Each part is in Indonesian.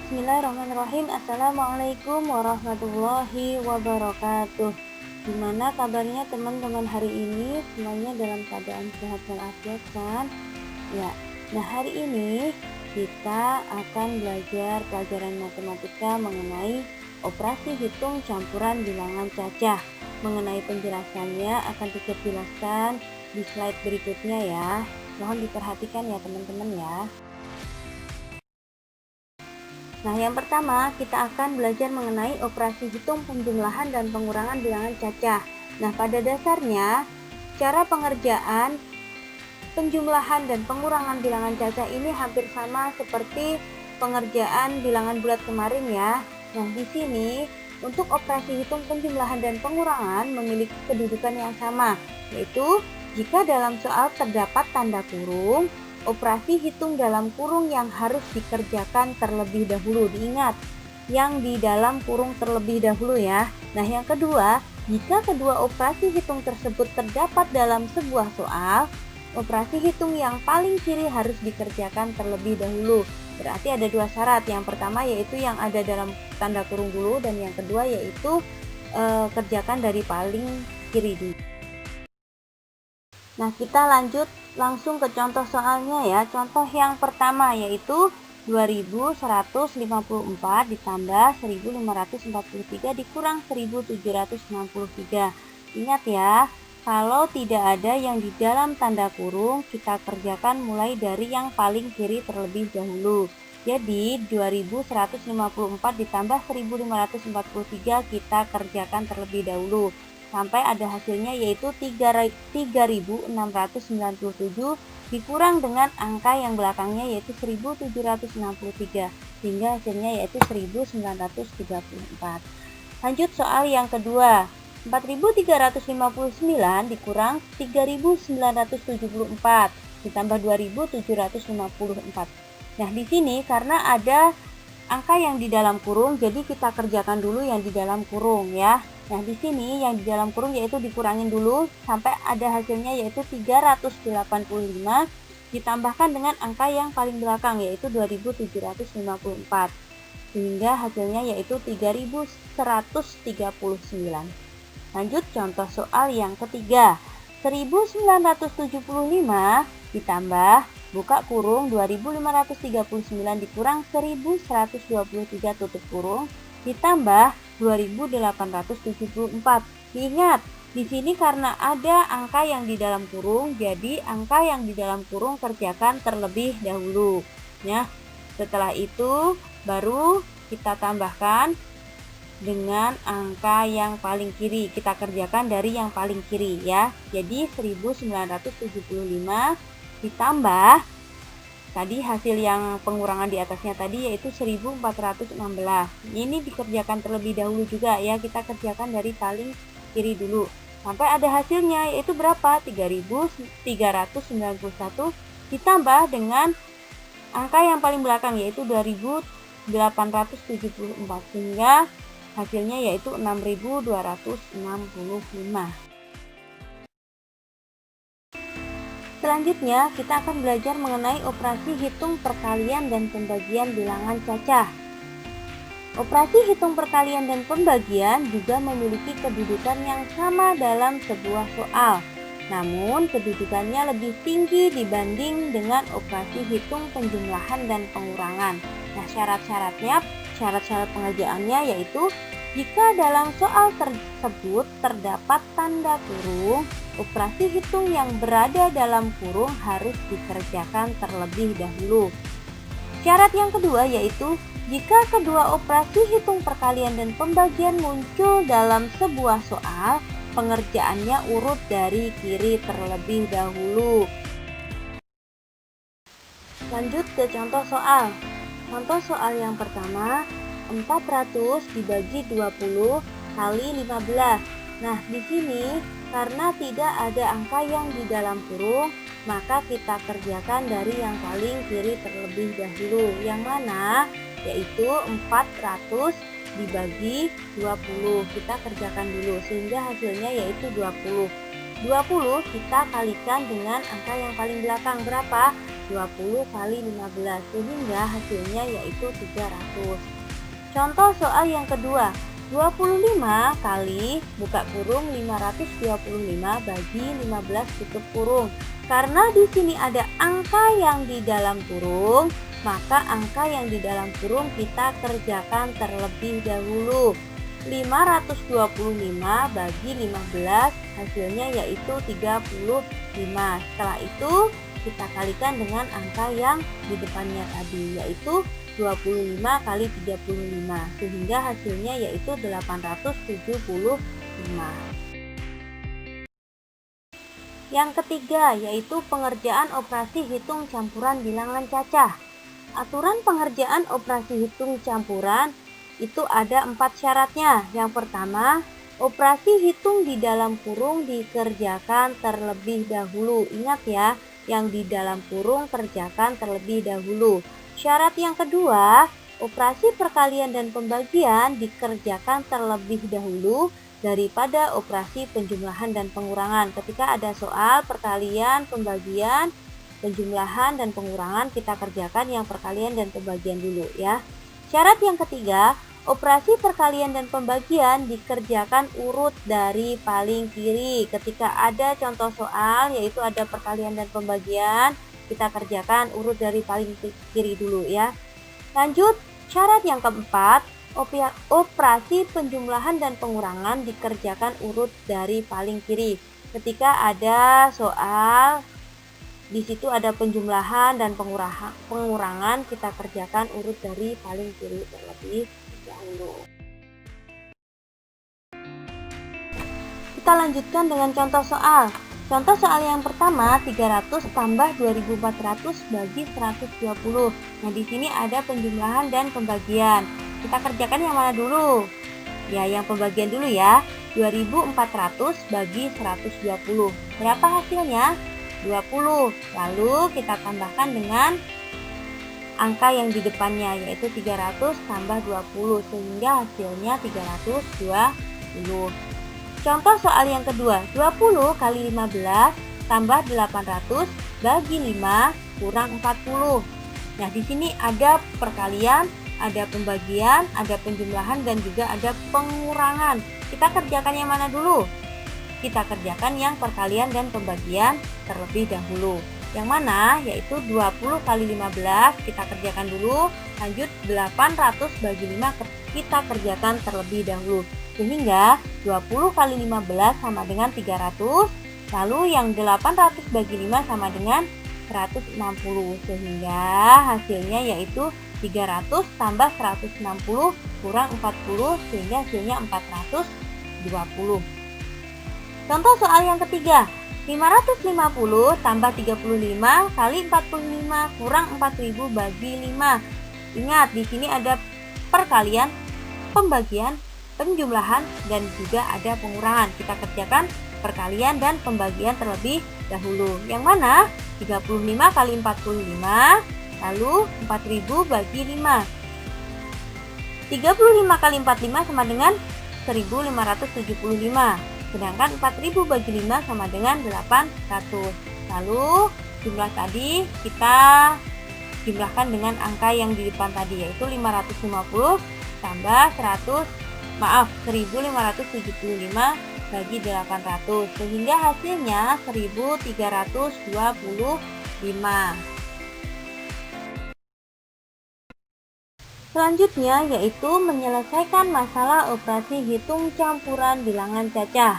Bismillahirrahmanirrahim. Assalamualaikum warahmatullahi wabarakatuh. Gimana kabarnya teman-teman hari ini? Semuanya dalam keadaan sehat walafiat kan? Ya. Nah, hari ini kita akan belajar pelajaran matematika mengenai operasi hitung campuran bilangan cacah. Mengenai penjelasannya akan kita jelaskan di slide berikutnya ya. Mohon diperhatikan ya teman-teman ya. Nah, yang pertama kita akan belajar mengenai operasi hitung penjumlahan dan pengurangan bilangan cacah. Nah, pada dasarnya cara pengerjaan penjumlahan dan pengurangan bilangan cacah ini hampir sama seperti pengerjaan bilangan bulat kemarin ya. Nah, di sini untuk operasi hitung penjumlahan dan pengurangan memiliki kedudukan yang sama, yaitu jika dalam soal terdapat tanda kurung, operasi hitung dalam kurung yang harus dikerjakan terlebih dahulu. Diingat, yang di dalam kurung terlebih dahulu ya. Nah, yang kedua, jika kedua operasi hitung tersebut terdapat dalam sebuah soal, operasi hitung yang paling kiri harus dikerjakan terlebih dahulu. Berarti ada dua syarat. Yang pertama yaitu yang ada dalam tanda kurung dulu, dan yang kedua yaitu kerjakan dari paling kiri dulu. Nah, kita lanjut langsung ke contoh soalnya ya. Contoh yang pertama yaitu 2154 ditambah 1543 dikurang 1763. Ingat ya, kalau tidak ada yang di dalam tanda kurung, kita kerjakan mulai dari yang paling kiri terlebih dahulu. Jadi 2154 ditambah 1543 kita kerjakan terlebih dahulu sampai ada hasilnya yaitu 3697 dikurang dengan angka yang belakangnya yaitu 1763, sehingga hasilnya yaitu 1934. Lanjut soal yang kedua, 4359 dikurang 3974 ditambah 2754. Nah, di sini karena ada angka yang di dalam kurung, jadi kita kerjakan dulu yang di dalam kurung ya. Nah, di sini yang di dalam kurung yaitu dikurangin dulu sampai ada hasilnya yaitu 385 ditambahkan dengan angka yang paling belakang yaitu 2754. Sehingga hasilnya yaitu 3139. Lanjut contoh soal yang ketiga. 1975 ditambah buka kurung 2539 dikurang 1123 tutup kurung ditambah 2874. Ingat, di sini karena ada angka yang di dalam kurung, jadi angka yang di dalam kurung kerjakan terlebih dahulu ya. Setelah itu baru kita tambahkan dengan angka yang paling kiri. Kita kerjakan dari yang paling kiri ya. Jadi 1975 ditambah tadi hasil yang pengurangan di atasnya tadi yaitu 1416. Ini dikerjakan terlebih dahulu juga ya. Kita kerjakan dari paling kiri dulu sampai ada hasilnya yaitu berapa? 3391 ditambah dengan angka yang paling belakang yaitu 2874, sehingga hasilnya yaitu 6265. Selanjutnya, kita akan belajar mengenai operasi hitung perkalian dan pembagian bilangan cacah. Operasi hitung perkalian dan pembagian juga memiliki kedudukan yang sama dalam sebuah soal. Namun, kedudukannya lebih tinggi dibanding dengan operasi hitung penjumlahan dan pengurangan. Nah, syarat-syaratnya, syarat-syarat pengerjaannya yaitu jika dalam soal tersebut terdapat tanda kurung, operasi hitung yang berada dalam kurung harus dikerjakan terlebih dahulu. Syarat yang kedua yaitu jika kedua operasi hitung perkalian dan pembagian muncul dalam sebuah soal, pengerjaannya urut dari kiri terlebih dahulu. Lanjut ke contoh soal. Contoh soal yang pertama, 400 dibagi 20 kali 15. Nah, di sini karena tidak ada angka yang di dalam kurung, maka kita kerjakan dari yang paling kiri terlebih dahulu. Yang mana? Yaitu 400 dibagi 20. Kita kerjakan dulu sehingga hasilnya yaitu 20. 20 kita kalikan dengan angka yang paling belakang berapa? 20 kali 15 sehingga hasilnya yaitu 300. Contoh soal yang kedua, 25 kali buka kurung 525 bagi 15 tutup kurung. Karena di sini ada angka yang di dalam kurung, maka angka yang di dalam kurung kita kerjakan terlebih dahulu. 525 bagi 15 hasilnya yaitu 35. Setelah itu kita kalikan dengan angka yang di depannya tadi, yaitu 25 kali 35 sehingga hasilnya yaitu 875. Yang ketiga yaitu pengerjaan operasi hitung campuran bilangan cacah. Aturan pengerjaan operasi hitung campuran itu ada 4 syaratnya. Yang pertama, operasi hitung di dalam kurung dikerjakan terlebih dahulu. Ingat ya, yang di dalam kurung kerjakan terlebih dahulu. Syarat yang kedua, operasi perkalian dan pembagian dikerjakan terlebih dahulu daripada operasi penjumlahan dan pengurangan. Ketika ada soal perkalian, pembagian, penjumlahan, dan pengurangan, kita kerjakan yang perkalian dan pembagian dulu ya. Syarat yang ketiga, operasi perkalian dan pembagian dikerjakan urut dari paling kiri. Ketika ada contoh soal yaitu ada perkalian dan pembagian, kita kerjakan urut dari paling kiri dulu ya. Lanjut, syarat yang keempat, operasi penjumlahan dan pengurangan dikerjakan urut dari paling kiri. Ketika ada soal di situ ada penjumlahan dan pengurangan, kita kerjakan urut dari paling kiri terlebih dahulu. Kita lanjutkan dengan contoh soal. Contoh soal yang pertama, 300 tambah 2400 bagi 120. Nah, di sini ada penjumlahan dan pembagian. Kita kerjakan yang mana dulu? Ya, yang pembagian dulu ya. 2400 bagi 120. Berapa hasilnya? 20. Lalu kita tambahkan dengan angka yang di depannya yaitu 300 tambah 20 sehingga hasilnya 320. Contoh soal yang kedua, 20 kali 15 tambah 800 bagi 5 kurang 40. Nah, di sini ada perkalian, ada pembagian, ada penjumlahan, dan juga ada pengurangan. Kita kerjakan yang mana dulu? Kita kerjakan yang perkalian dan pembagian terlebih dahulu. Yang mana? Yaitu 20 kali 15 kita kerjakan dulu. Lanjut 800 bagi 5 kita kerjakan terlebih dahulu. Sehingga 20 kali 15 sama dengan 300. Lalu yang 800 bagi 5 sama dengan 160. Sehingga hasilnya yaitu 300 tambah 160 kurang 40 sehingga hasilnya 420. Contoh soal yang ketiga, 550 tambah 35 kali 45 kurang 4000 bagi 5. Ingat, di sini ada perkalian, pembagian, penjumlahan, dan juga ada pengurangan. Kita kerjakan perkalian dan pembagian terlebih dahulu. Yang mana? 35 kali 45, lalu 4000 bagi 5. 35 kali 45 sama dengan 1575. Sedangkan 4000 bagi 5 sama dengan 800. Lalu jumlah tadi kita jumlahkan dengan angka yang di depan tadi yaitu 550 tambah 1575 bagi 800 sehingga hasilnya 1325. Selanjutnya yaitu menyelesaikan masalah operasi hitung campuran bilangan cacah.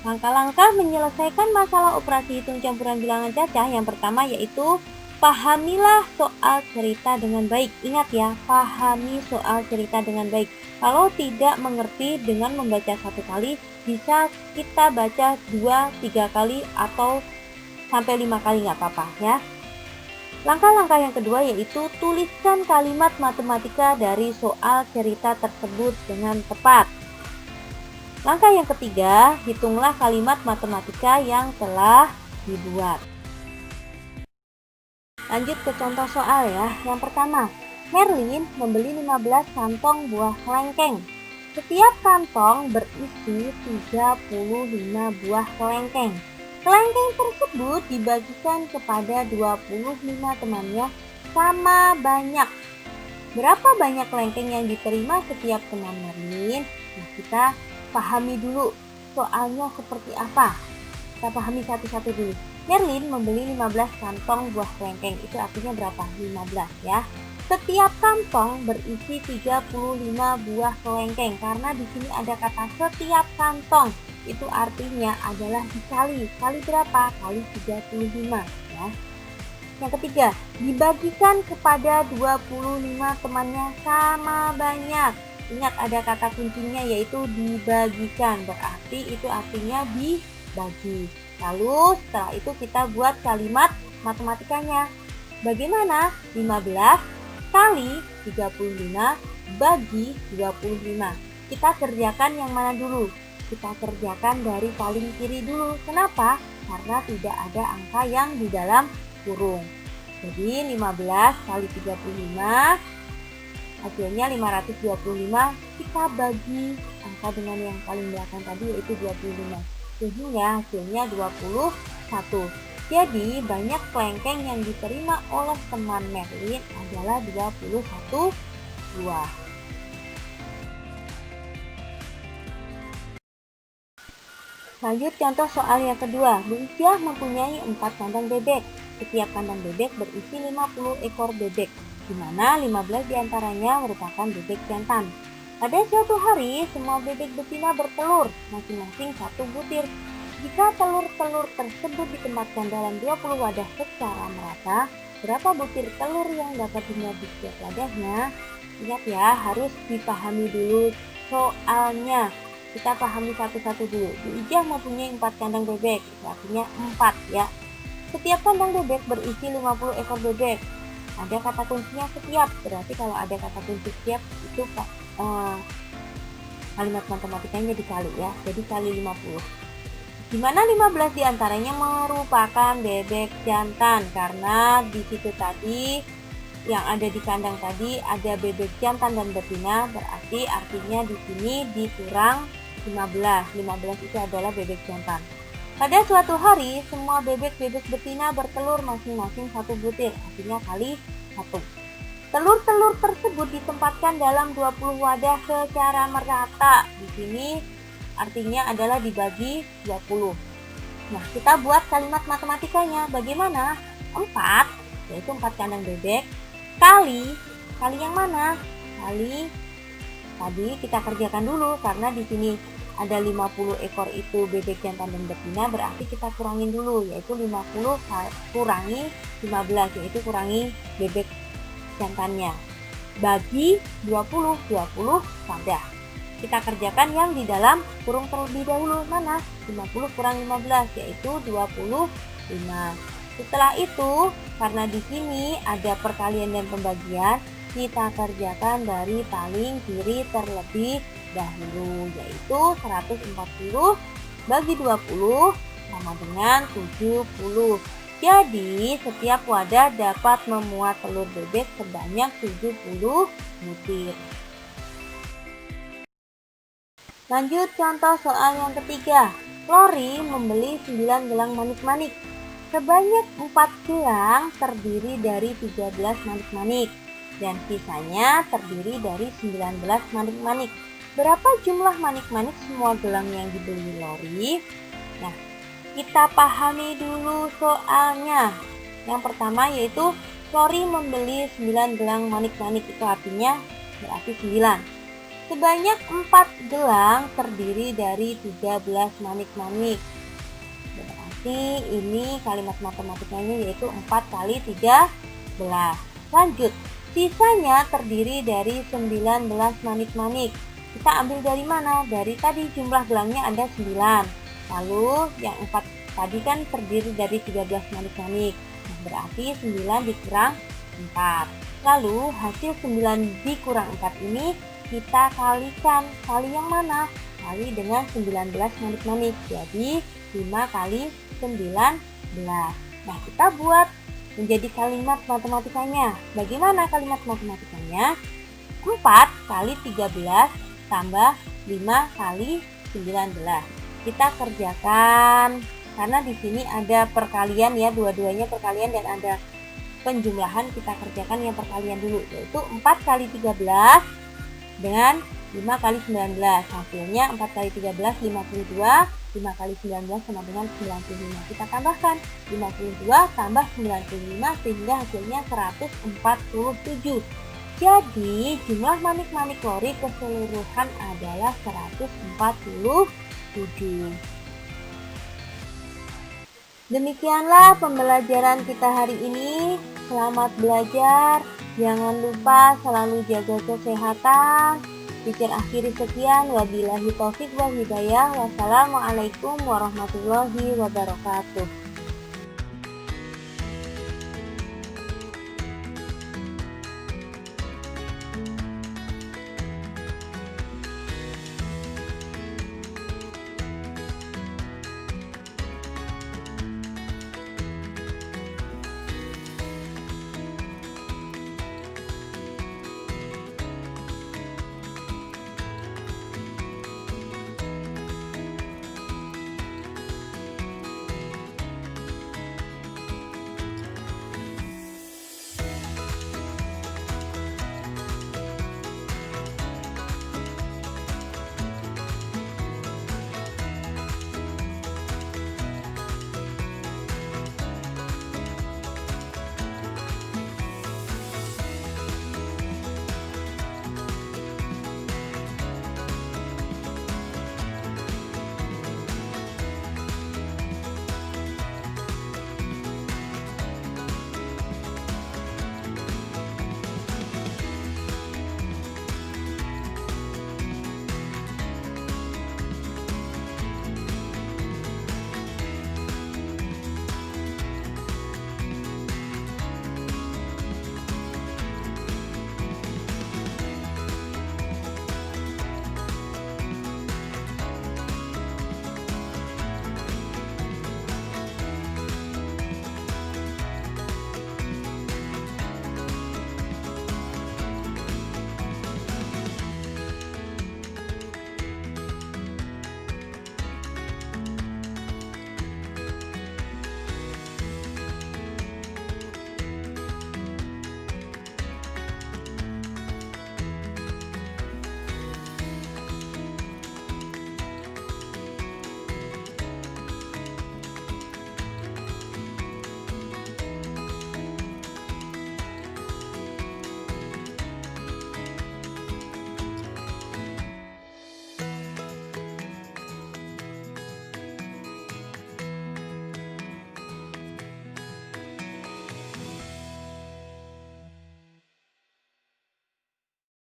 Langkah-langkah menyelesaikan masalah operasi hitung campuran bilangan cacah yang pertama yaitu pahamilah soal cerita dengan baik. Ingat ya, pahami soal cerita dengan baik. Kalau tidak mengerti dengan membaca satu kali, bisa kita baca 2-3 kali atau sampai 5 kali nggak apa-apa ya. Langkah-langkah yang kedua yaitu tuliskan kalimat matematika dari soal cerita tersebut dengan tepat. Langkah yang ketiga, hitunglah kalimat matematika yang telah dibuat. Lanjut ke contoh soal ya. Yang pertama, Merlin membeli 15 kantong buah kelengkeng. Setiap kantong berisi 35 buah kelengkeng. Kelengkeng tersebut dibagikan kepada 25 temannya sama banyak. Berapa banyak kelengkeng yang diterima setiap teman Merlin? Nah, kita pahami dulu soalnya seperti apa. Kita pahami satu-satu dulu. Merlin membeli 15 kantong buah kelengkeng. Itu artinya berapa? 15 ya. Setiap kantong berisi 35 buah kelengkeng. Karena di sini ada kata setiap kantong. Itu artinya adalah dikali. Kali berapa? Kali 35 ya. Yang ketiga, dibagikan kepada 25 temannya sama banyak. Ingat ada kata kuncinya yaitu dibagikan. Berarti itu artinya dibagi. Lalu setelah itu kita buat kalimat matematikanya. Bagaimana? 15 kali 35 bagi 25. Kita kerjakan yang mana dulu? Kita kerjakan dari paling kiri dulu. Kenapa? Karena tidak ada angka yang di dalam kurung. Jadi 15 kali 35 hasilnya 525. Kita bagi angka dengan yang paling belakang tadi yaitu 25. Sehingga hasilnya 21. Jadi banyak kelengkeng yang diterima oleh teman Merlin adalah 21 buah. Lanjut contoh soal yang kedua. Bu Ijah mempunyai 4 kandang bebek. Setiap kandang bebek berisi 50 ekor bebek, di mana 15 diantaranya merupakan bebek jantan. Pada suatu hari, semua bebek betina bertelur, masing-masing 1 butir. Jika telur-telur tersebut ditempatkan dalam 20 wadah secara merata, berapa butir telur yang dapat dimuat di setiap wadahnya? Ingat ya, harus dipahami dulu soalnya. Kita pahami satu-satu dulu. Bu Ijah mempunyai 4 kandang bebek, artinya 4 ya. Setiap kandang bebek berisi 50 ekor bebek. Ada kata kuncinya setiap, berarti kalau ada kata kunci setiap itu kalimat matematikanya dikali ya, jadi kali 50. Dimana 15 diantaranya merupakan bebek jantan, karena di situ tadi yang ada di kandang tadi ada bebek jantan dan betina, berarti artinya di sini dikurang 15 itu adalah bebek jantan. Pada suatu hari, semua bebek-bebek betina bertelur masing-masing 1 butir, artinya kali 1. Telur-telur tersebut ditempatkan dalam 20 wadah secara merata. Di sini artinya adalah dibagi 20. Nah, kita buat kalimat matematikanya. Bagaimana? 4, yaitu 4 kandang bebek, kali yang mana? Kali tadi kita kerjakan dulu, karena di sini ada 50 ekor itu bebek jantan dan betina, berarti kita kurangin dulu, yaitu 50 kurangi 15, yaitu kurangi bebek jantannya, bagi 20 wadah. Kita kerjakan yang di dalam kurung terlebih dahulu. Mana? 50 kurang 15, yaitu 25. Setelah itu, karena di sini ada perkalian dan pembagian, kita kerjakan dari paling kiri terlebih dahulu, yaitu 140 bagi 20 sama dengan 70. Jadi setiap wadah dapat memuat telur bebek sebanyak 70 butir. Lanjut contoh soal yang ketiga. Lori membeli 9 gelang manik-manik. Sebanyak 4 gelang terdiri dari 13 manik-manik dan sisanya terdiri dari 19 manik-manik. Berapa jumlah manik-manik semua gelang yang dibeli Lori? Nah, kita pahami dulu soalnya. Yang pertama yaitu Lori membeli 9 gelang manik-manik, itu artinya berarti 9. Sebanyak 4 gelang terdiri dari 13 manik-manik. Berarti ini kalimat matematikanya yaitu 4 kali 13. Lanjut, sisanya terdiri dari 19 manik-manik. Kita ambil dari mana? Dari tadi jumlah gelangnya ada 9. Lalu yang 4 tadi kan terdiri dari 13 manik-manik. Nah, berarti 9 dikurang 4. Lalu hasil 9 dikurang 4 ini kita kalikan. Kali yang mana? Kali dengan 19 manik-manik. Jadi 5 kali 19. Nah, kita buat menjadi kalimat matematikanya. Bagaimana kalimat matematikanya? 4 kali 13 tambah 5 kali 19. Kita kerjakan karena di sini ada perkalian ya, dua-duanya perkalian dan ada penjumlahan. Kita kerjakan yang perkalian dulu, yaitu 4 kali 13 dengan 5 kali 19. Hasilnya 4 kali 13 52, 5 kali 19 sama dengan 95. Kita tambahkan 52 tambah 95 sehingga hasilnya 147. Jadi jumlah manik-manik lori keseluruhan adalah 147. Demikianlah pembelajaran kita hari ini. Selamat belajar. Jangan lupa selalu jaga kesehatan. Teacher akhiri sekian. Wabillahi taufik wal hidayah. Wassalamualaikum warahmatullahi wabarakatuh.